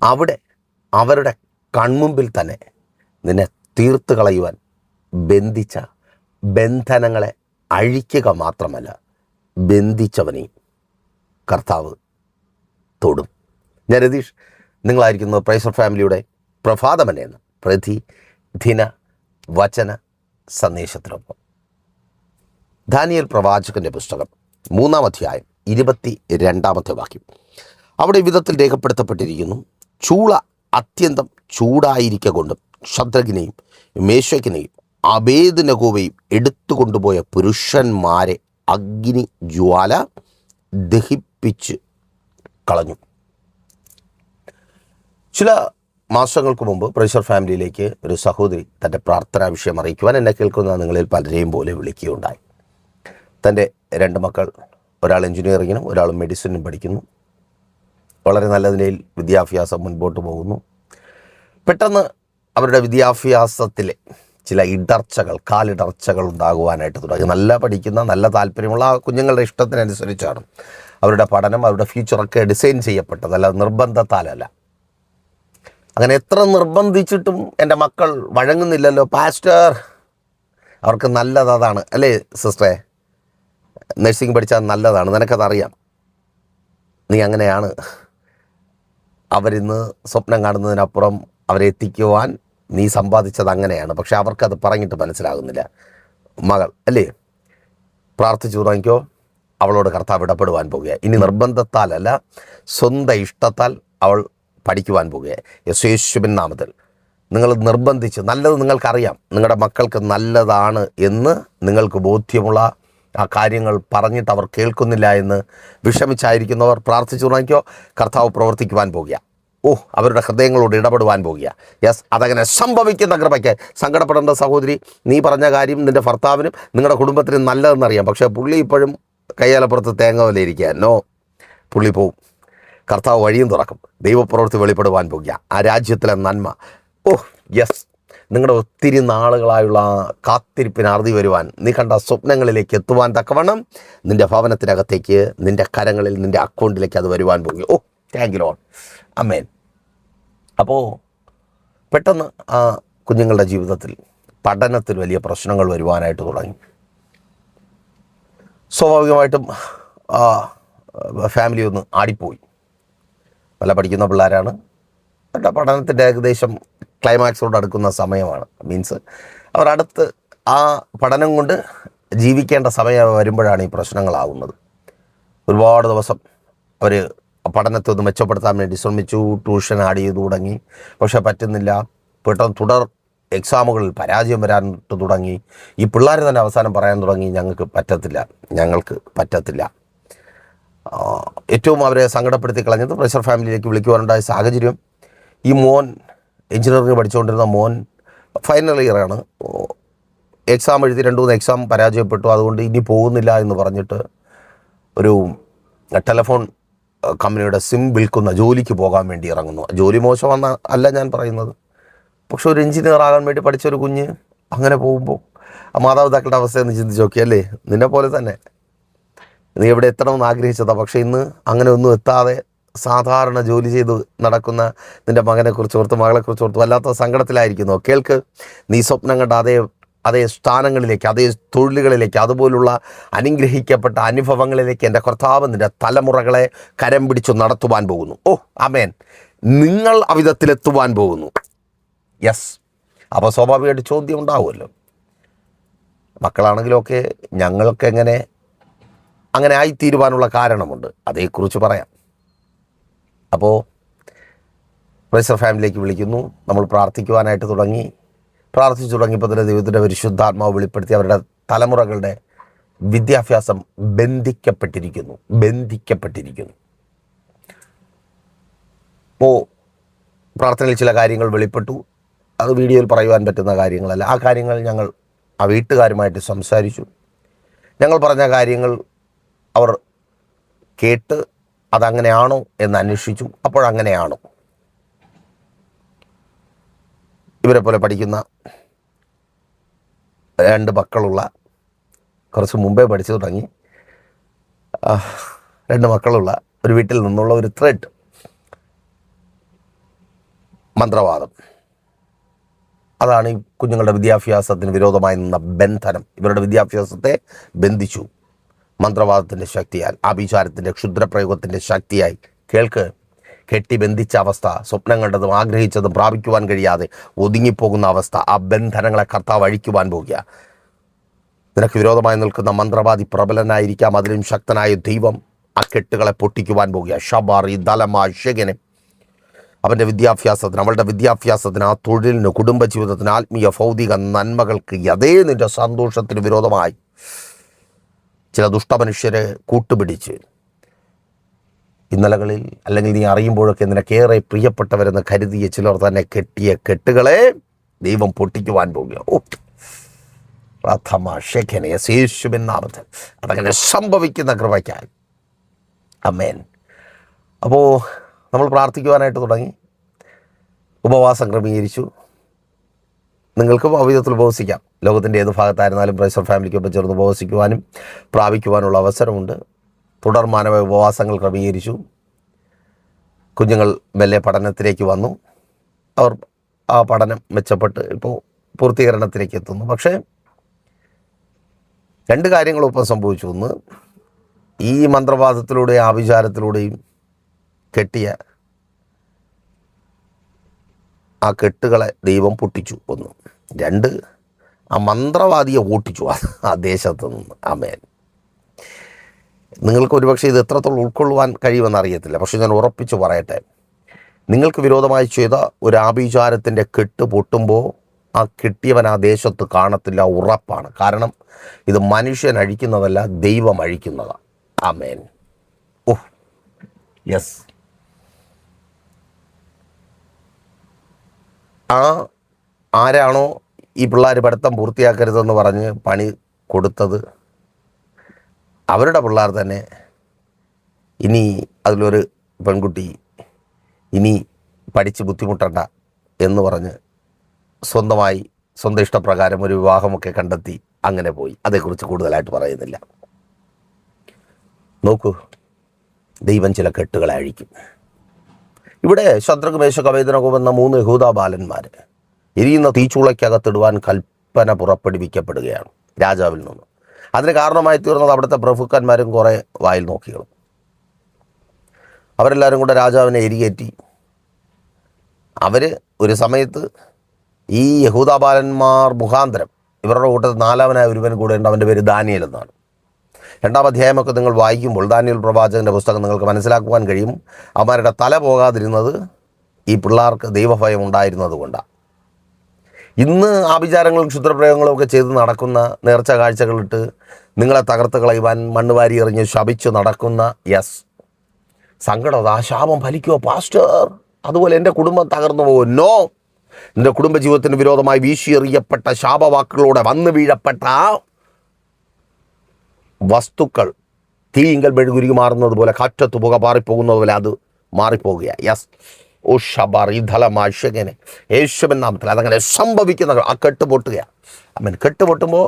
അവിടെ അവരുടെ കൺമുമ്പിൽ തന്നെ നിന്നെ തീർത്ത് കളയുവാൻ ബന്ധിച്ച ബന്ധനങ്ങളെ അഴിക്കുക മാത്രമല്ല, ബന്ധിച്ചവനെയും കർത്താവ് തൊടും. ഞാൻ രതീഷ്, നിങ്ങളായിരിക്കുന്നത് പ്രൈസർ ഫാമിലിയുടെ പ്രഭാതമനെ എന്ന പ്രതിദിന വചന സന്ദേശത്തിനൊപ്പം. ദാനിയേൽ പ്രവാചകൻ്റെ പുസ്തകം 3-ാം അധ്യായം 22-ാമത്തെ വാക്യം. അവിടെ വിധത്തിൽ രേഖപ്പെടുത്തപ്പെട്ടിരിക്കുന്നു: ചൂള അത്യന്തം ചൂടായിരിക്ക കൊണ്ടും ശദ്രകിനെയും മേശക്കിനെയും അബേദ്നെഗോവയും എടുത്തുകൊണ്ടുപോയ പുരുഷന്മാരെ അഗ്നി ജ്വാല ദഹിപ്പിച്ച് കളഞ്ഞു. ചില മാസങ്ങൾക്ക് മുമ്പ് പ്രൈസർ ഫാമിലിയിലേക്ക് ഒരു സഹോദരി തൻ്റെ പ്രാർത്ഥനാ വിഷയം അറിയിക്കുവാൻ എന്നെ കേൾക്കുന്ന നിങ്ങളിൽ പലരെയും പോലെ വിളിക്കുകയുണ്ടായി. തൻ്റെ 2 മക്കൾ, ഒരാൾ എഞ്ചിനീയറിങ്ങിനും ഒരാൾ മെഡിസിനും പഠിക്കുന്നു. വളരെ നല്ല നിലയിൽ വിദ്യാഭ്യാസം മുൻപോട്ട് പോകുന്നു. പെട്ടെന്ന് അവരുടെ വിദ്യാഭ്യാസത്തിലെ ചില കാലിടർച്ചകൾ ഉണ്ടാകുവാനായിട്ട് തുടങ്ങി. നല്ല പഠിക്കുന്ന, നല്ല താല്പര്യമുള്ള ആ കുഞ്ഞുങ്ങളുടെ ഇഷ്ടത്തിനനുസരിച്ചാണ് അവരുടെ പഠനം, അവരുടെ ഫ്യൂച്ചറൊക്കെ ഡിസൈൻ ചെയ്യപ്പെട്ടത്, അല്ല നിർബന്ധത്താലല്ല. അങ്ങനെ എത്ര നിർബന്ധിച്ചിട്ടും എൻ്റെ മക്കൾ വഴങ്ങുന്നില്ലല്ലോ പാസ്റ്റർ. അവർക്ക് നല്ലത് അതാണ് അല്ലേ സിസ്റ്ററെ? നഴ്സിംഗ് പഠിച്ചാൽ നല്ലതാണ്, നിനക്കതറിയാം, നീ അങ്ങനെയാണ്. അവരിന്ന് സ്വപ്നം കാണുന്നതിനപ്പുറം അവരെ എത്തിക്കുവാൻ നീ സമ്പാദിച്ചത് അങ്ങനെയാണ്. പക്ഷെ അവർക്കത് പറഞ്ഞിട്ട് മനസ്സിലാകുന്നില്ല. മകൾ അല്ലേ, പ്രാർത്ഥിച്ചു തുടങ്ങിക്കോ, അവളോട് കർത്താവ് ഇടപെടുവാൻ പോകുക. ഇനി നിർബന്ധത്താലല്ല, സ്വന്തം ഇഷ്ടത്താൽ അവൾ പഠിക്കുവാൻ പോകുക. യേശുവിൻ നാമത്തിൽ നിങ്ങൾ നിർബന്ധിച്ച്, നല്ലത് നിങ്ങൾക്കറിയാം, നിങ്ങളുടെ മക്കൾക്ക് നല്ലതാണ് എന്ന് നിങ്ങൾക്ക് ബോധ്യമുള്ള ആ കാര്യങ്ങൾ പറഞ്ഞിട്ട് അവർ കേൾക്കുന്നില്ല എന്ന് വിഷമിച്ചായിരിക്കുന്നവർ പ്രാർത്ഥിച്ചു തുടങ്ങിക്കോ, കർത്താവ് പ്രവർത്തിക്കുവാൻ പോകുക. അവരുടെ ഹൃദയങ്ങളോട് ഇടപെടുവാൻ പോകുക. യെസ്, അതങ്ങനെ സംഭവിക്കുന്ന കൃപയ്ക്ക്. സങ്കടപ്പെടേണ്ട സഹോദരി, നീ പറഞ്ഞ കാര്യം നിൻ്റെ ഭർത്താവിനും നിങ്ങളുടെ കുടുംബത്തിനും നല്ലതെന്നറിയാം. പക്ഷേ പുള്ളി ഇപ്പോഴും കയ്യാലപ്പുറത്ത് തേങ്ങ പോലെ ഇരിക്കുക. നോ, പുള്ളി പോവും. കർത്താവ് വഴിയും തുറക്കും. ദൈവപ്രവൃത്തി വെളിപ്പെടുവാൻ പോകുക. ആ രാജ്യത്തിലെ നന്മ. യെസ്, നിങ്ങളുടെ ഒത്തിരി നാളുകളായുള്ള കാത്തിരിപ്പിന് അറുതി വരുവാൻ, നീ കണ്ട സ്വപ്നങ്ങളിലേക്ക് എത്തുവാൻ തക്കവണ്ണം നിൻ്റെ ഭവനത്തിനകത്തേക്ക്, നിൻ്റെ കരങ്ങളിൽ, നിൻ്റെ അക്കൗണ്ടിലേക്ക് അത് വരുവാൻ പോകുക. Thank you lord. ആമേൻ. അപ്പോൾ പെട്ടെന്ന് ആ കുഞ്ഞുങ്ങളുടെ ജീവിതത്തിൽ പഠനത്തിൽ വലിയ പ്രശ്നങ്ങൾ വരുവാനായിട്ട് തുടങ്ങി. സ്വാഭാവികമായിട്ടും ഫാമിലി ഒന്ന് ആടിപ്പോയി. നല്ല പഠിക്കുന്ന പിള്ളേരാണ്. അവരുടെ പഠനത്തിൻ്റെ ഏകദേശം ക്ലൈമാക്സോട് അടുക്കുന്ന സമയമാണ്. മീൻസ് അവർ അടുത്ത് ആ പഠനം കൊണ്ട് ജീവിക്കേണ്ട സമയം വരുമ്പോഴാണ് ഈ പ്രശ്നങ്ങളാവുന്നത്. ഒരുപാട് ദിവസം അവർ പഠനത്തെ ഒന്ന് മെച്ചപ്പെടുത്താൻ വേണ്ടി ശ്രമിച്ചു, ട്യൂഷൻ ആഡ് ചെയ്തു തുടങ്ങി. പക്ഷെ പറ്റുന്നില്ല. പെട്ടെന്ന് തുടർ എക്സാമുകളിൽ പരാജയം വരാനിട്ട് തുടങ്ങി. ഈ പിള്ളേർ തന്നെ അവസാനം പറയാൻ തുടങ്ങി, ഞങ്ങൾക്ക് പറ്റത്തില്ല. ഏറ്റവും അവരെ സങ്കടപ്പെടുത്തി കളഞ്ഞത് പ്രഷർ ഫാമിലിയിലേക്ക് വിളിക്കുവാനുണ്ടായ സാഹചര്യം, ഈ മോൻ എഞ്ചിനീയറിംഗ് പഠിച്ചുകൊണ്ടിരുന്ന മോൻ ഫൈനൽ ഇയറാണ്. എക്സാം എഴുതി 2-3 എക്സാം പരാജയപ്പെട്ടു. അതുകൊണ്ട് ഇനി പോകുന്നില്ല എന്ന് പറഞ്ഞിട്ട് ഒരു ടെലഫോൺ കമ്പനിയുടെ സിം വിൽക്കുന്ന ജോലിക്ക് പോകാൻ വേണ്ടി ഇറങ്ങുന്നു. ജോലി മോശമെന്ന അല്ല ഞാൻ പറയുന്നത്. പക്ഷെ ഒരു എഞ്ചിനീയർ ആകാൻ വേണ്ടി പഠിച്ചൊരു കുഞ്ഞ് അങ്ങനെ പോകുമ്പോൾ ആ മാതാപിതാക്കളുടെ അവസ്ഥയെന്ന് ചിന്തിച്ച് നോക്കിയല്ലേ? നിന്നെ പോലെ തന്നെ നീ എവിടെ എത്തണമെന്ന് ആഗ്രഹിച്ചതാണ്. പക്ഷേ ഇന്ന് അങ്ങനെ ഒന്നും എത്താതെ സാധാരണ ജോലി ചെയ്ത് നടക്കുന്ന നിൻ്റെ മകനെക്കുറിച്ച് ഓർത്ത്, മകളെക്കുറിച്ച് ഓർത്ത് വല്ലാത്ത സങ്കടത്തിലായിരിക്കുന്നു. കേൾക്ക്, നീ സ്വപ്നം കണ്ട അതേ സ്ഥാനങ്ങളിലേക്ക്, അതേ തൊഴിലുകളിലേക്ക്, അതുപോലുള്ള അനുഗ്രഹിക്കപ്പെട്ട അനുഭവങ്ങളിലേക്ക് എൻ്റെ കർത്താവ് നിൻ്റെ തലമുറകളെ കരം പിടിച്ചു നടത്തുവാൻ പോകുന്നു. ആമേൻ. നിങ്ങൾ അവിധത്തിലെത്തുവാൻ പോകുന്നു. യെസ്. അപ്പോൾ സ്വാഭാവികമായിട്ട് ചോദ്യം ഉണ്ടാവുമല്ലോ, മക്കളാണെങ്കിലും ഒക്കെ ഞങ്ങൾക്ക് അങ്ങനെ ആയിത്തീരുവാനുള്ള കാരണമുണ്ട്. അതേക്കുറിച്ച് പറയാം. അപ്പോൾ പ്രൈസർ ഫാമിലിയിലേക്ക് വിളിക്കുന്നു. നമ്മൾ പ്രാർത്ഥിക്കുവാനായിട്ട് പ്രാർത്ഥിച്ചു തുടങ്ങിയപ്പോൾ തന്നെ ദൈവത്തിൻ്റെ പരിശുദ്ധാത്മാവ് വെളിപ്പെടുത്തി അവരുടെ തലമുറകളുടെ വിദ്യാഭ്യാസം ബന്ധിക്കപ്പെട്ടിരിക്കുന്നു. അപ്പോൾ പ്രാർത്ഥനയിൽ ചില കാര്യങ്ങൾ വെളിപ്പെട്ടു. അത് വീഡിയോയിൽ പറയുവാൻ പറ്റുന്ന കാര്യങ്ങളല്ല. ആ കാര്യങ്ങൾ ഞങ്ങൾ ആ വീട്ടുകാരുമായിട്ട് സംസാരിച്ചു. ഞങ്ങൾ പറഞ്ഞ കാര്യങ്ങൾ അവർ കേട്ട് അതങ്ങനെയാണോ എന്ന് അന്വേഷിച്ചു. അപ്പോഴങ്ങനെയാണോ. ഇവരെ പോലെ പഠിക്കുന്ന 2 മക്കളുള്ള, കുറച്ച് മുമ്പേ പഠിച്ചു തുടങ്ങി 2 മക്കളുള്ള ഒരു വീട്ടിൽ നിന്നുള്ള ഒരു ത്രെഡ് മന്ത്രവാദം. അതാണ് ഈ കുഞ്ഞുങ്ങളുടെ വിദ്യാഭ്യാസത്തിന് വിരോധമായി നിന്ന ബന്ധനം. ഇവരുടെ വിദ്യാഭ്യാസത്തെ ബന്ധിച്ചു മന്ത്രവാദത്തിൻ്റെ ശക്തിയാൽ, ആഭിചാരത്തിൻ്റെ ക്ഷുദ്രപ്രയോഗത്തിൻ്റെ ശക്തിയായി. കേൾക്ക്, കെട്ടിബന്ധിച്ച അവസ്ഥ, സ്വപ്നം കണ്ടതും ആഗ്രഹിച്ചതും പ്രാപിക്കുവാൻ കഴിയാതെ ഒതുങ്ങിപ്പോകുന്ന അവസ്ഥ, ആ ബന്ധനങ്ങളെ കർത്താവ് അഴിക്കുവാൻ പോകുക. നിനക്ക് വിരോധമായി നിൽക്കുന്ന മന്ത്രവാദി പ്രബലനായിരിക്കാം, അതിലും ശക്തനായ ദൈവം ആ കെട്ടുകളെ പൊട്ടിക്കുവാൻ പോകുക. ഷബാറി ദലമ ഷെഗനെ അവൻ്റെ വിദ്യാഭ്യാസത്തിന്, അവളുടെ വിദ്യാഭ്യാസത്തിന്, ആ തൊഴിലിന്, കുടുംബജീവിതത്തിന്, ആത്മീയ ഭൗതിക നന്മകൾക്ക്, അതേ നിൻ്റെ സന്തോഷത്തിന് വിരോധമായി ചില ദുഷ്ടമനുഷ്യരെ കൂട്ടുപിടിച്ച് ഇന്നലകളിൽ അല്ലെങ്കിൽ നീ അറിയുമ്പോഴൊക്കെ നിനക്കേറെ പ്രിയപ്പെട്ടവരെന്ന് കരുതിയ ചിലർ തന്നെ കെട്ടിയ കെട്ടുകളെ ദൈവം പൊട്ടിക്കുവാൻ പോകുക. യേശുവിൻ നാമത്തിൽ അതങ്ങനെ സംഭവിക്കുന്ന കൃപയ്ക്കായി ആമേൻ. അപ്പോൾ നമ്മൾ പ്രാർത്ഥിക്കുവാനായിട്ട് തുടങ്ങി, ഉപവാസം ക്രമീകരിച്ചു. നിങ്ങൾക്ക് വിധത്തിൽ ഉപവസിക്കാം. ലോകത്തിൻ്റെ ഏത് ഭാഗത്തായിരുന്നാലും പ്രൈസർ ഫാമിലിക്കൊപ്പം ചേർന്ന് ഉപവസിക്കുവാനും പ്രാപിക്കുവാനുള്ള അവസരമുണ്ട്. തുടർ മാനവ ഉപവാസങ്ങൾ ക്രമീകരിച്ചു. കുഞ്ഞുങ്ങൾ മെല്ലെ പഠനത്തിലേക്ക് വന്നു. അവർ ആ പഠനം മെച്ചപ്പെട്ട് ഇപ്പോൾ പൂർത്തീകരണത്തിലേക്ക് എത്തുന്നു. പക്ഷേ രണ്ട് കാര്യങ്ങളൊപ്പം സംഭവിച്ചു. ഒന്ന്, ഈ മന്ത്രവാദത്തിലൂടെയും ആഭിചാരത്തിലൂടെയും കെട്ടിയ ആ കെട്ടുകളെ ദൈവം പൊട്ടിച്ചു. ഒന്ന്. രണ്ട്, ആ മന്ത്രവാദിയെ ഓട്ടിച്ചു ആ ദേശത്ത് നിന്ന്. ആമേൻ. നിങ്ങൾക്ക് ഒരുപക്ഷെ ഇത് എത്രത്തോളം ഉൾക്കൊള്ളുവാൻ കഴിയുമെന്ന് അറിയത്തില്ല. പക്ഷെ ഞാൻ ഉറപ്പിച്ച് പറയട്ടെ, നിങ്ങൾക്ക് വിരോധമായി ചെയ്ത ഒരു ആഭിചാരത്തിൻ്റെ കെട്ട് പൊട്ടുമ്പോൾ ആ കെട്ടിയവൻ ആ ദേശത്ത് കാണത്തില്ല, ഉറപ്പാണ്. കാരണം ഇത് മനുഷ്യൻ അഴിക്കുന്നതല്ല, ദൈവം അഴിക്കുന്നതാണ്. ആമേൻ. യെസ്. ആരാണോ ഈ പിള്ളേർ പഠിത്തം പൂർത്തിയാക്കരുതെന്ന് പറഞ്ഞ് പണി കൊടുത്തത്, അവരുടെ പിള്ളേർ തന്നെ ഇനി അതിലൊരു പെൺകുട്ടി ഇനി പഠിച്ച് ബുദ്ധിമുട്ടണ്ട എന്ന് പറഞ്ഞ് സ്വന്തമായി സ്വന്തം ഇഷ്ടപ്രകാരം ഒരു വിവാഹമൊക്കെ കണ്ടെത്തി അങ്ങനെ പോയി. അതേക്കുറിച്ച് കൂടുതലായിട്ട് പറയുന്നില്ല. നോക്കൂ, ദൈവം ചില കെട്ടുകളെ അഴിക്കും. ഇവിടെ ശദ്രക് മേശക് അബേദ്നെഗോ എന്ന 3 യഹൂദ ബാലന്മാർ എരിയുന്ന തീച്ചൂളയ്ക്കകത്തിടുവാൻ കൽപ്പന പുറപ്പെടുവിക്കപ്പെടുകയാണ് രാജാവിൽ നിന്ന്. അതിന് കാരണമായി തീർന്നത് അവിടുത്തെ പ്രഭുക്കന്മാരും കുറേ വായിൽ നോക്കികളും. അവരെല്ലാവരും കൂടെ രാജാവിനെ എരികേറ്റി. അവർ ഒരു സമയത്ത് ഈ യഹൂദ ബാലന്മാർ മുഖാന്തരം ഇവരുടെ കൂട്ടത്തിൽ 4-ാമനായ ഒരുവൻ കൂടെ ഉണ്ട്. അവൻ്റെ പേര് ദാനിയേൽ എന്നാണ്. 2-ാം അധ്യായമൊക്കെ നിങ്ങൾ വായിക്കുമ്പോൾ ദാനിയേൽ പ്രവാചകൻ്റെ പുസ്തകം നിങ്ങൾക്ക് മനസ്സിലാക്കുവാൻ കഴിയും. അവന്മാരുടെ തല പോകാതിരുന്നത് ഈ പിള്ളേർക്ക് ദൈവഭയം ഉണ്ടായിരുന്നത് കൊണ്ടാണ്. ഇന്ന് ആഭിചാരങ്ങളും ക്ഷുദ്രപ്രയോഗങ്ങളും ഒക്കെ ചെയ്ത് നടക്കുന്ന, നേർച്ച കാഴ്ചകളിട്ട് നിങ്ങളെ തകർത്ത് കളയുവാൻ മണ്ണ് വാരി എറിഞ്ഞ് ശപിച്ച് നടക്കുന്ന, യെസ്, സങ്കടം, ആ ശാപം ഫലിക്കുമോ പാസ്റ്റർ, അതുപോലെ എൻ്റെ കുടുംബം തകർന്നു പോകും. നോ, എൻ്റെ കുടുംബജീവിതത്തിന് വിരോധമായി വീശിയെറിയപ്പെട്ട ശാപവാക്കുകളോടെ വന്നു വീഴപ്പെട്ട വസ്തുക്കൾ തീയിങ്കൽ മെഴുകുരുകി മാറുന്നത് പോലെ, കാറ്റത്ത് പുക പാറിപ്പോകുന്നത് പോലെ അത് മാറിപ്പോകുക. യെസ്. ധലമാശകനെ യേശുവിൻ നാമത്തിൽ അതങ്ങനെ സംഭവിക്കുന്ന ആ കെട്ട് പൊട്ടുക. അമ്മൻ കെട്ട് പൊട്ടുമ്പോൾ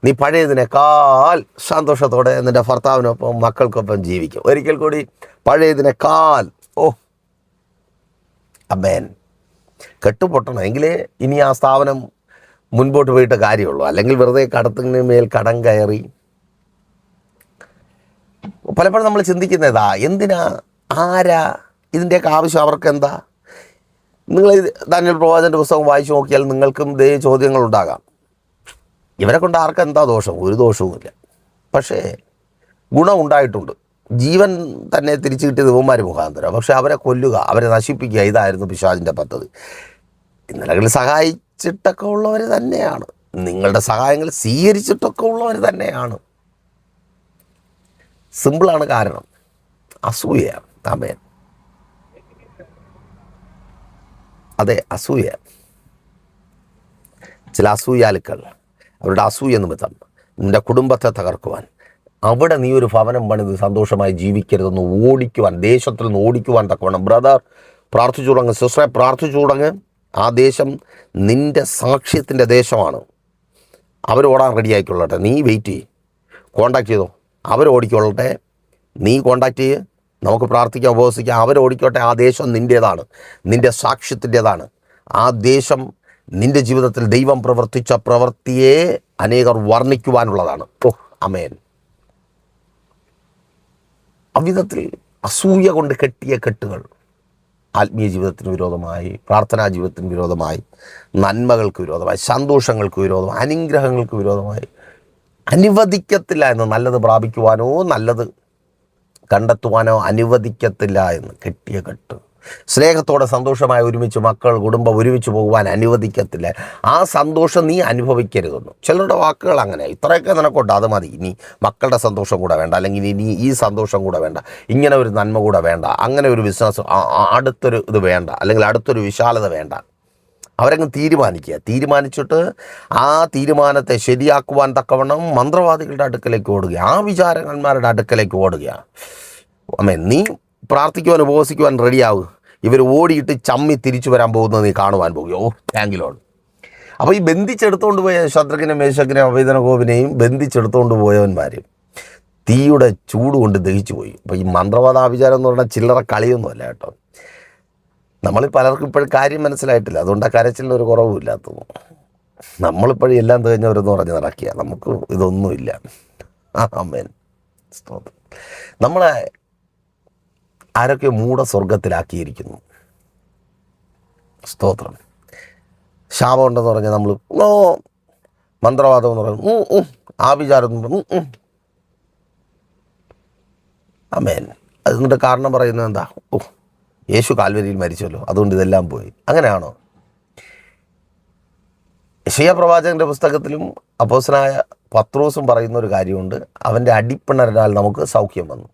നീ പഴയതിനേക്കാൾ സന്തോഷത്തോടെ നിൻ്റെ ഭർത്താവിനൊപ്പം മക്കൾക്കൊപ്പം ജീവിക്കും. ഒരിക്കൽ കൂടി പഴയതിനേക്കാൾ. അമ്മേൻ. കെട്ട് പൊട്ടണം, എങ്കിലേ ഇനി ആ സ്ഥാപനം മുൻപോട്ട് പോയിട്ട് കാര്യമുള്ളൂ. അല്ലെങ്കിൽ വെറുതെ കടത്തിന് മേൽ കടം കയറി. പലപ്പോഴും നമ്മൾ ചിന്തിക്കുന്നതാ, എന്തിനാ, ആരാ, ഇതിൻ്റെയൊക്കെ ആവശ്യം അവർക്ക് എന്താ? നിങ്ങൾ ദാനിയേൽ പ്രവാചകൻ്റെ പുസ്തകം വായിച്ചു നോക്കിയാൽ നിങ്ങൾക്കും ഇതേ ചോദ്യങ്ങളുണ്ടാകാം. ഇവരെ കൊണ്ട് ആർക്കെന്താ ദോഷം? ഒരു ദോഷവുമില്ല. പക്ഷേ ഗുണം ഉണ്ടായിട്ടുണ്ട്. ജീവൻ തന്നെ തിരിച്ചു കിട്ടിയത് ഇവന്മാർ മുഖാന്തരം. പക്ഷെ അവരെ കൊല്ലുക, അവരെ നശിപ്പിക്കുക, ഇതായിരുന്നു പിശാചിൻ്റെ പദ്ധതി. ഇന്നലകളിൽ സഹായിച്ചിട്ടൊക്കെ ഉള്ളവർ തന്നെയാണ്, നിങ്ങളുടെ സഹായങ്ങൾ സ്വീകരിച്ചിട്ടൊക്കെ ഉള്ളവർ തന്നെയാണ്. സിമ്പിളാണ്. കാരണം അസൂയയാണ്. ആമേൻ. അതെ, അസൂയ. ചില അസൂയാലുക്കൾ അവരുടെ അസൂയ നിമിത്തം നിൻ്റെ കുടുംബത്തെ തകർക്കുവാൻ, അവിടെ നീ ഒരു ഭവനം പണിത് സന്തോഷമായി ജീവിക്കരുതെന്ന് ഓടിക്കുവാൻ, ദേശത്തിൽ നിന്ന് ഓടിക്കുവാൻ തക്കവണ്ണം. ബ്രദർ, പ്രാർത്ഥിച്ചു തുടങ്ങ്. സിസ്റ്ററെ, പ്രാർത്ഥിച്ചു തുടങ്ങ്. ആ ദേശം നിൻ്റെ സാക്ഷ്യത്തിൻ്റെ ദേശമാണ്. അവരോടാൻ റെഡി ആയിക്കൊള്ളട്ടെ. നീ വെയിറ്റ് ചെയ്യ്. കോണ്ടാക്ട് ചെയ്തോ. അവരോടിക്കൊള്ളട്ടെ, നീ കോണ്ടാക്ട് ചെയ്യ്. നമുക്ക് പ്രാർത്ഥിക്കാം, ഉപവസിക്കാം. അവരോടിക്കോട്ടെ. ആ ദേശം നിൻ്റേതാണ്, നിൻ്റെ സാക്ഷ്യത്തിൻ്റേതാണ്. ആ ദേശം നിൻ്റെ ജീവിതത്തിൽ ദൈവം പ്രവർത്തിച്ച പ്രവൃത്തിയെ അനേകർ വർണ്ണിക്കുവാനുള്ളതാണ്. ആമേൻ. അവിധത്തിൽ അസൂയ കൊണ്ട് കെട്ടിയ കെട്ടുകൾ ആത്മീയ ജീവിതത്തിന് വിരോധമായി, പ്രാർത്ഥനാ ജീവിതത്തിന് വിരോധമായി, നന്മകൾക്ക് വിരോധമായി, സന്തോഷങ്ങൾക്ക് വിരോധമായി, അനുഗ്രഹങ്ങൾക്ക് വിരോധമായി അനുവദിക്കത്തില്ല എന്ന്, നല്ലത് പ്രാപിക്കുവാനോ നല്ലത് കണ്ടെത്തുവാനോ അനുവദിക്കത്തില്ല എന്ന് കെട്ടിയ കെട്ട്. സ്നേഹത്തോടെ സന്തോഷമായി ഒരുമിച്ച് മക്കൾ കുടുംബം ഒരുമിച്ച് പോകുവാൻ അനുവദിക്കത്തില്ല. ആ സന്തോഷം നീ അനുഭവിക്കരുതെന്ന്. ചിലരുടെ വാക്കുകൾ അങ്ങനെ, ഇത്രയൊക്കെ നിനക്കുണ്ട്, അത് മതി, ഇനി മക്കളുടെ സന്തോഷം കൂടെ വേണ്ട, അല്ലെങ്കിൽ ഇനി ഈ സന്തോഷം കൂടെ വേണ്ട, ഇങ്ങനെ ഒരു നന്മ കൂടെ വേണ്ട, അങ്ങനെ ഒരു ബിസിനസ്, അടുത്തൊരു ഇത് വേണ്ട, അല്ലെങ്കിൽ അടുത്തൊരു വിശാലത വേണ്ട. അവരങ്ങ് തീരുമാനിച്ചിട്ട് ആ തീരുമാനത്തെ ശരിയാക്കുവാൻ തക്കവണ്ണം മന്ത്രവാദികളുടെ അടുക്കലേക്ക് ഓടുക, ആ വിചാരകന്മാരുടെ അടുക്കലേക്ക് ഓടുക. അമ്മേ, നീ പ്രാർത്ഥിക്കുവാൻ ഉപവസിക്കുവാൻ റെഡിയാവുക. ഇവർ ഓടിയിട്ട് ചമ്മി തിരിച്ചു വരാൻ പോകുന്നത് നീ കാണുവാൻ പോകുക. താങ്കിലോട്. അപ്പോൾ ഈ ബന്ധിച്ചെടുത്തുകൊണ്ട് പോയ ശത്രുഘ്നെയും മേശക്കിനെയും അബേദ്നെഗോവിനെയും ബന്ധിച്ചെടുത്തുകൊണ്ട് പോയവന്മാർ തീയുടെ ചൂട് കൊണ്ട് ദഹിച്ചു പോയി. അപ്പോൾ ഈ മന്ത്രവാദാഭിചാരം എന്ന് പറഞ്ഞാൽ ചില്ലറ കളിയൊന്നുമല്ല കേട്ടോ. നമ്മളിൽ പലർക്കും ഇപ്പോഴും കാര്യം മനസ്സിലായിട്ടില്ല, അതുകൊണ്ട് ആ കരച്ചിലിനൊരു കുറവുമില്ലാത്തത്. നമ്മളിപ്പോഴും എല്ലാം തികഞ്ഞവരെന്ന് പറഞ്ഞ് നടക്കുക, നമുക്ക് ഇതൊന്നുമില്ല. ആമേൻ. സ്തോത്രം. നമ്മളെ ആരൊക്കെ മൂഢസ്വർഗത്തിലാക്കിയിരിക്കുന്നു. സ്തോത്രം. ശാപം ഉണ്ടെന്ന് പറഞ്ഞാൽ നമ്മൾ മന്ത്രവാദം എന്ന് പറയുന്നു, ആഭിചാരം എന്ന് പറഞ്ഞു. ആമേൻ. അതിൻ്റെ കാരണം പറയുന്നത് എന്താ? യേശു കാൽവരിയിൽ മരിച്ചല്ലോ, അതുകൊണ്ട് ഇതെല്ലാം പോയി. അങ്ങനെയാണോ? യെശയ്യാ പ്രവാചകൻ്റെ പുസ്തകത്തിലും അപ്പോസ്തലനായ പത്രോസും പറയുന്ന ഒരു കാര്യമുണ്ട്. അവൻ്റെ അടിപ്പിണറിനാൽ നമുക്ക് സൗഖ്യം വന്നു.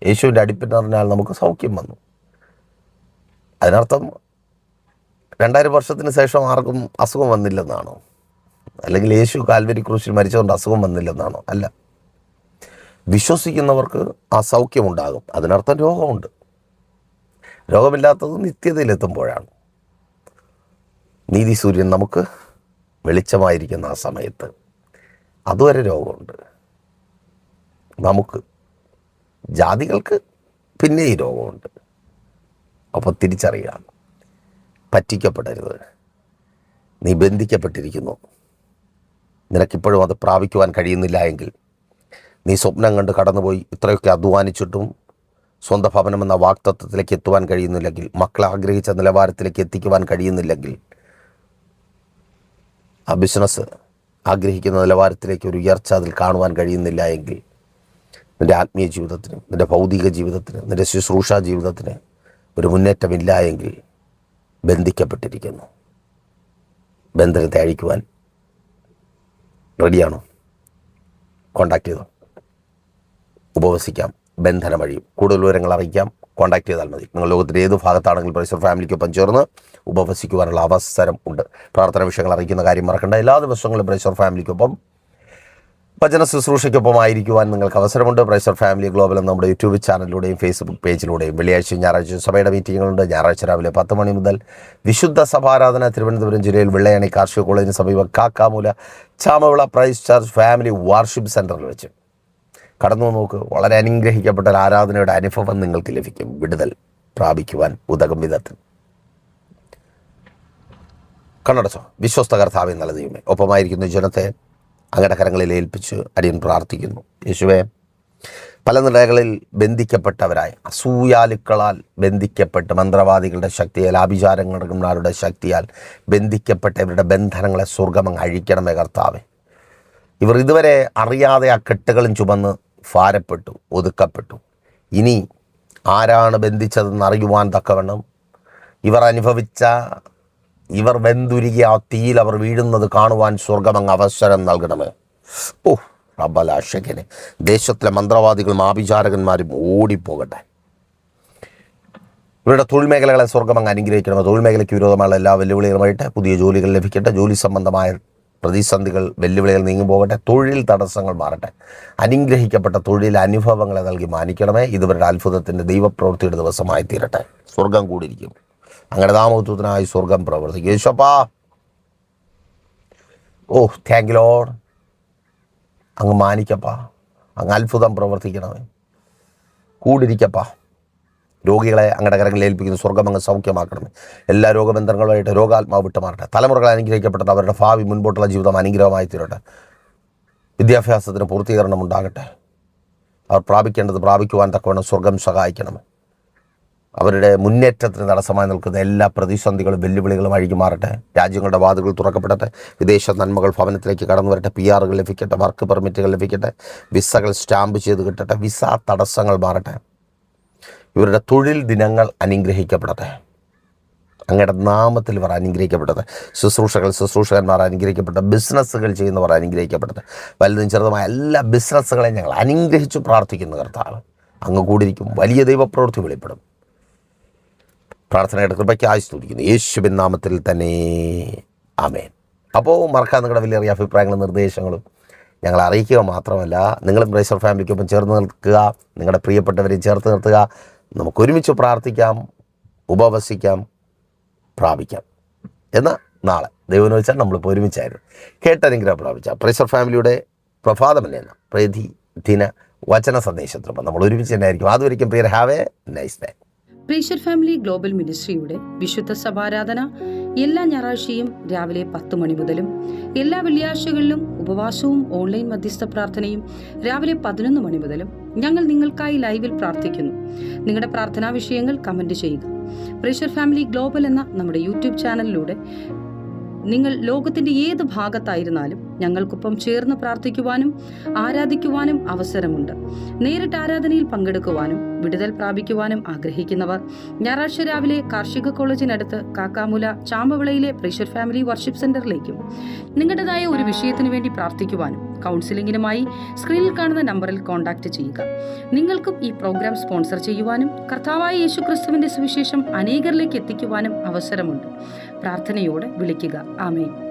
യേശുവിൻ്റെ അടിപ്പിണറിനാൽ നമുക്ക് സൗഖ്യം വന്നു. അതിനർത്ഥം 2000 വർഷത്തിന് ശേഷം ആർക്കും അസുഖം വന്നില്ലെന്നാണോ? അല്ലെങ്കിൽ യേശു കാൽവരി ക്രൂശിൽ മരിച്ചുകൊണ്ട് അസുഖം വന്നില്ലെന്നാണോ? അല്ല. വിശ്വസിക്കുന്നവർക്ക് ആ സൗഖ്യമുണ്ടാകും. അതിനർത്ഥം രോഗമുണ്ട്. രോഗമില്ലാത്തത് നിത്യതയിലെത്തുമ്പോഴാണ്. നീതി സൂര്യൻ നമുക്ക് വെളിച്ചമായിരിക്കുന്ന ആ സമയത്ത് അതുവരെ രോഗമുണ്ട്. നമുക്ക് ജാതികൾക്ക് പിന്നെ ഈ രോഗമുണ്ട്. അപ്പോൾ തിരിച്ചറിയുക, പറ്റിക്കപ്പെടരുത്. നീ ബന്ധിക്കപ്പെട്ടിരിക്കുന്നു. നിനക്കിപ്പോഴും അത് പ്രാപിക്കുവാൻ കഴിയുന്നില്ല എങ്കിൽ, നീ സ്വപ്നം കണ്ട് കടന്നുപോയി ഇത്രയൊക്കെ അധ്വാനിച്ചിട്ടും സ്വന്തം ഭവനമെന്ന വാക്തത്വത്തിലേക്ക് എത്തുവാൻ കഴിയുന്നില്ലെങ്കിൽ, മക്കളെ ആഗ്രഹിച്ച നിലവാരത്തിലേക്ക് എത്തിക്കുവാൻ കഴിയുന്നില്ലെങ്കിൽ, ആ ബിസിനസ് ആഗ്രഹിക്കുന്ന നിലവാരത്തിലേക്ക് ഒരു ഉയർച്ച അതിൽ കാണുവാൻ കഴിയുന്നില്ല എങ്കിൽ, നിൻ്റെ ആത്മീയ ജീവിതത്തിന്, നിൻ്റെ ഭൗതിക ജീവിതത്തിന്, നിൻ്റെ ശുശ്രൂഷ ജീവിതത്തിന് ഒരു മുന്നേറ്റമില്ല എങ്കിൽ ബന്ധിക്കപ്പെട്ടിരിക്കുന്നു. ബന്ധനത്തെ അഴിക്കുവാൻ റെഡിയാണോ? കോണ്ടാക്ട് ചെയ്തോ. ഉപവസിക്കാം, ബന്ധനമഴിയും. കൂടുതൽ വിവരങ്ങൾ അറിയിക്കാം, കോൺടാക്ട് ചെയ്താൽ മതി. നിങ്ങൾ ലോകത്തിൻ്റെ ഏത് ഭാഗത്താണെങ്കിലും പ്രൈസർ ഫാമിലിക്കൊപ്പം ചേർന്ന് ഉപവസിക്കുവാനുള്ള അവസരം ഉണ്ട്. പ്രാർത്ഥന വിഷയങ്ങൾ അറിയിക്കുന്ന കാര്യം മറക്കണ്ട. എല്ലാ ദിവസങ്ങളും പ്രൈസർ ഫാമിലിക്കൊപ്പം വചന ശുശ്രൂഷയ്ക്കൊപ്പം ആയിരിക്കുവാൻ നിങ്ങൾക്ക് അവസരമുണ്ട്. പ്രൈസർ ഫാമിലി ഗ്ലോബൽ എന്ന നമ്മുടെ യൂട്യൂബ് ചാനലിലൂടെയും ഫേസ്ബുക്ക് പേജിലൂടെയും. വെള്ളിയാഴ്ചയും ഞായറാഴ്ചയും സഭയുടെ മീറ്റിങ്ങുകളുണ്ട്. ഞായറാഴ്ച രാവിലെ 10 മണി മുതൽ വിശുദ്ധ സഭാരാധന തിരുവനന്തപുരം ജില്ലയിൽ വെള്ളയാണി കാർഷിക കോളേജിന് സമീപം Kakkamoola Chamavila praise church family worship സെൻറ്ററിൽ വെച്ച് കടന്നു നോക്ക്. വളരെ അനുഗ്രഹിക്കപ്പെട്ട ഒരു ആരാധനയുടെ അനുഭവം നിങ്ങൾക്ക് ലഭിക്കും. വിടുതൽ പ്രാപിക്കുവാൻ ഉതകും വിധത്തിൽ. കണ്ണടച്ചോ. വിശ്വസ്ത കർത്താവേ നല്ല ദൈവമേ, ഒപ്പമായിരിക്കുന്ന ജനത്തെ അങ്ങയുടെ കരങ്ങളിൽ ഏൽപ്പിച്ച് അടിയൻ പ്രാർത്ഥിക്കുന്നു. യേശുവേ, പല നിലകളിൽ ബന്ധിക്കപ്പെട്ടവരായി, അസൂയാലുക്കളാൽ ബന്ധിക്കപ്പെട്ട്, മന്ത്രവാദികളുടെ ശക്തിയാൽ, ആഭിചാരങ്ങളുടെ ശക്തിയാൽ ബന്ധിക്കപ്പെട്ടവരുടെ ബന്ധനങ്ങളെ സ്വർഗ്ഗമങ്ങ് അഴിക്കണമേ കർത്താവേ. ഇവർ ഇതുവരെ അറിയാതെ ആ കെട്ടുകളും ചുമന്ന് ഭാരപ്പെട്ടു, ഒതുക്കപ്പെട്ടു. ഇനി ആരാണ് ബന്ധിച്ചതെന്ന് അറിയുവാൻ തക്കവണ്ണം ഇവർ വെന്തുരുകിയ ആ തീയിൽ അവർ വീഴുന്നത് കാണുവാൻ സ്വർഗമങ്ങ് അവസരം നൽകണമേ. റബ്ബലാശകനെ, ദേശത്തിലെ മന്ത്രവാദികളും ആഭിചാരകന്മാരും ഓടിപ്പോകട്ടെ. ഇവരുടെ തൊഴിൽ മേഖലകളെ സ്വർഗമങ്ങ് അനുഗ്രഹിക്കണമേ. തൊഴിൽ മേഖലയ്ക്ക് വിരോധമായ എല്ലാ വെല്ലുവിളികളുമായിട്ട് പുതിയ ജോലികൾ ലഭിക്കട്ടെ. ജോലി സംബന്ധമായ പ്രതിസന്ധികൾ, വെല്ലുവിളികൾ നീങ്ങിപ്പോകട്ടെ. തൊഴിൽ തടസ്സങ്ങൾ മാറട്ടെ. അനുഗ്രഹിക്കപ്പെട്ട തൊഴിൽ അനുഭവങ്ങളെ നൽകി മാനിക്കണമേ. ഇതുവരുടെ അത്ഭുതത്തിൻ്റെ ദൈവപ്രവൃത്തിയുടെ ദിവസമായി തീരട്ടെ. സ്വർഗം കൂടിയിരിക്കും. അങ്ങനെ നാമത്വത്തിനായി സ്വർഗം പ്രവർത്തിക്കും. യേശപ്പാ, താങ്ക് യു ലോർഡ്. അങ്ങ് മാനിക്കപ്പാ, അങ്ങ് അത്ഭുതം പ്രവർത്തിക്കണമേ. കൂടിരിക്കപ്പാ. രോഗികളെ അങ്ങയുടെ കരങ്ങളിൽ ഏൽപ്പിക്കുന്ന സ്വർഗ്ഗം അങ്ങ് സൗഖ്യമാക്കണമേ. എല്ലാ രോഗബന്ധങ്ങളുമായിട്ട് രോഗാത്മാവ് വിട്ട് മാറട്ടെ. തലമുറകൾ അനുഗ്രഹിക്കപ്പെട്ടത് അവരുടെ ഭാവി മുൻപോട്ടുള്ള ജീവിതം അനുഗ്രഹമായി തീരട്ടെ. വിദ്യാഭ്യാസത്തിന് പൂർത്തീകരണം ഉണ്ടാകട്ടെ. അവർ പ്രാപിക്കേണ്ടത് പ്രാപിക്കുവാൻ തക്കവണ്ണം സ്വർഗം സഹായിക്കണം. അവരുടെ മുന്നേറ്റത്തിന് തടസ്സമായി നിൽക്കുന്ന എല്ലാ പ്രതിസന്ധികളും വെല്ലുവിളികളും അഴിഞ്ഞു മാറട്ടെ. രാജ്യങ്ങളുടെ വാതിലുകൾ തുറക്കപ്പെടട്ടെ. വിദേശ നന്മകൾ ഭവനത്തിലേക്ക് കടന്നു വരട്ടെ. PR ലഭിക്കട്ടെ. വർക്ക് പെർമിറ്റുകൾ ലഭിക്കട്ടെ. വിസകൾ സ്റ്റാമ്പ് ചെയ്ത് കിട്ടട്ടെ. വിസ തടസ്സങ്ങൾ മാറട്ടെ. ഇവരുടെ തൊഴിൽ ദിനങ്ങൾ അനുഗ്രഹിക്കപ്പെടട്ടെ. അങ്ങയുടെ നാമത്തിൽ ഇവർ അനുഗ്രഹിക്കപ്പെട്ടത്. ശുശ്രൂഷകന്മാർ അനുഗ്രഹിക്കപ്പെട്ട. ബിസിനസ്സുകൾ ചെയ്യുന്നവർ അനുഗ്രഹിക്കപ്പെട്ടത്. വലുതും ചെറുതുമായ എല്ലാ ബിസിനസ്സുകളെയും ഞങ്ങൾ അനുഗ്രഹിച്ചു പ്രാർത്ഥിക്കുന്ന കർത്താവ് അങ്ങ് കൂടിയിരിക്കും. വലിയ ദൈവപ്രവൃത്തി വെളിപ്പെടും. പ്രാർത്ഥനയുടെ കൃപയ്ക്കായി സ്തുതിക്കുന്നു യേശുവിൻ നാമത്തിൽ തന്നെ. ആമേൻ. അപ്പോൾ മറക്കാൻ നിങ്ങളുടെ വലിയ അഭിപ്രായങ്ങളും നിർദ്ദേശങ്ങളും ഞങ്ങളെ അറിയിക്കുക മാത്രമല്ല, നിങ്ങളും പ്രൈസർ ഫാമിലിക്കൊപ്പം ചേർന്ന് നിൽക്കുക. നിങ്ങളുടെ പ്രിയപ്പെട്ടവരെയും ചേർത്ത് നിർത്തുക. നമുക്ക് ഒരുമിച്ച് പ്രാർത്ഥിക്കാം, ഉപവസിക്കാം, പ്രാപിക്കാം. എന്നാൽ നാളെ ദൈവം വെച്ചാൽ നമ്മളിപ്പോൾ ഒരുമിച്ചായിരുന്നു കേട്ടനുഗ്രഹം പ്രാപിച്ച പ്രൈസർ ഫാമിലിയുടെ പ്രഭാതമല്ല എന്ന പ്രതിദിന വചന സന്ദേശത്തിനൊപ്പം നമ്മൾ ഒരുമിച്ച് തന്നെ ആയിരിക്കും. അതുവരെയും പ്രിയർ, ഹാവ് എ നൈസ് ഡേ. പ്രേഷ്യർ ഫാമിലി ഗ്ലോബൽ മിനിസ്ട്രിയുടെ വിശുദ്ധ സഭാരാധന എല്ലാ ഞായറാഴ്ചയും രാവിലെ 10 മണി മുതലും എല്ലാ വെള്ളിയാഴ്ചകളിലും ഉപവാസവും ഓൺലൈൻ മധ്യസ്ഥ പ്രാർത്ഥനയും രാവിലെ 11 മണി മുതലും ഞങ്ങൾ നിങ്ങൾക്കായി ലൈവിൽ പ്രാർത്ഥിക്കുന്നു. നിങ്ങളുടെ പ്രാർത്ഥനാ വിഷയങ്ങൾ കമന്റ് ചെയ്യുക. പ്രേഷ്യർ ഫാമിലി ഗ്ലോബൽ എന്ന നമ്മുടെ യൂട്യൂബ് ചാനലിലൂടെ നിങ്ങൾ ലോകത്തിന്റെ ഏത് ഭാഗത്തായിരുന്നാലും ഞങ്ങൾക്കൊപ്പം ചേർന്ന് പ്രാർത്ഥിക്കുവാനും ആരാധിക്കുവാനും അവസരമുണ്ട്. നേരിട്ട് ആരാധനയിൽ പങ്കെടുക്കുവാനും വിടുതൽ പ്രാപിക്കുവാനും ആഗ്രഹിക്കുന്നവർ ഞായറാഴ്ച രാവിലെ കാർഷിക കോളേജിനടുത്ത് കാക്കാമുല ചാമ്പവിളയിലെ പ്രേഷ്യർ ഫാമിലി വർഷിപ്പ് സെന്ററിലേക്കും നിങ്ങളുടേതായ ഒരു വിഷയത്തിനു വേണ്ടി പ്രാർത്ഥിക്കുവാനും കൗൺസിലിംഗിനുമായി സ്ക്രീനിൽ കാണുന്ന നമ്പറിൽ കോൺടാക്ട് ചെയ്യുക. നിങ്ങൾക്കും ഈ പ്രോഗ്രാം സ്പോൺസർ ചെയ്യുവാനും കർത്താവായ യേശുക്രിസ്തുവിന്റെ സുവിശേഷം അനേകരിലേക്ക് എത്തിക്കുവാനും അവസരമുണ്ട്. പ്രാർത്ഥനയോടെ വിളിക്കുക. ആമേൻ.